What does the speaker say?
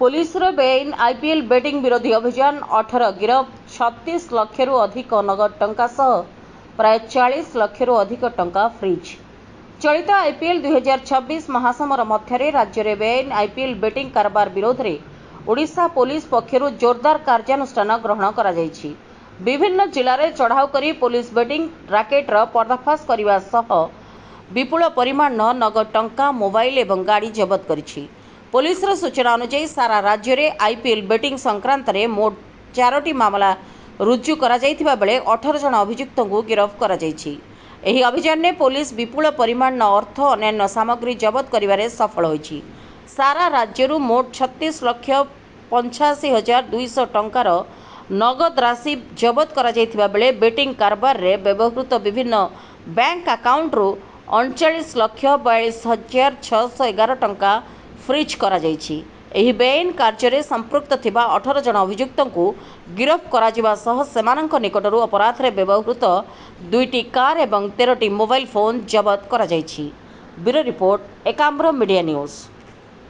Police बेआईन IPL betting विरोधी अभियान 18 गिरफ 36 लाख अधिक नगद टंका सह प्राय 40 लाख अधिक टंका फ्रीज। चलित आईपीएल 2026 महासमर मध्य राज्य में बेआईन आईपीएल बेटिंग कारबार विरोध में ओडिशा पुलिस पक्षर जोरदार कार्यानुष्ठान ग्रहण करा जायछि। विभिन्न जिले में चढ़ाऊ करी पुलिस बेटिंग राकेटर पर्दाफाश करने सह विपुल परिमाण नगद टंका मोबाइल एवं गाड़ी जबत करिछि। पुलिस सूचना अनुसार सारा राज्य में आईपीएल बेटिंग संक्रांत में मोट 4टी मामला रुजु करा जायथिबा बेले 18 जन अभियुक्त को गिरफ्त करा जायछि। एही अभियान में पुलिस विपुल परिमाण अर्थ अन्य सामग्री जबत करिबारे सफल होइछि। सारा राज्यरू मोट 36,85,200 टंकार नगद राशि जबत करा जायथिबा बेले बेटिंग कारबार रे व्यवहृत विभिन्न बैंक अकाउंट रू 39,42,611 टंका फ्रीज करा जायछि। एही बेआईन कार्य रे संपृक्त थिबा 18 जन अभियुक्त को गिरफ्त करा जिबा सह सेमानक निकटरू अपराध रे व्यवहृत 2टी कार एवं 13टी मोबाइल फोन जबत करा जायछि। Bureau report Ekamra media news.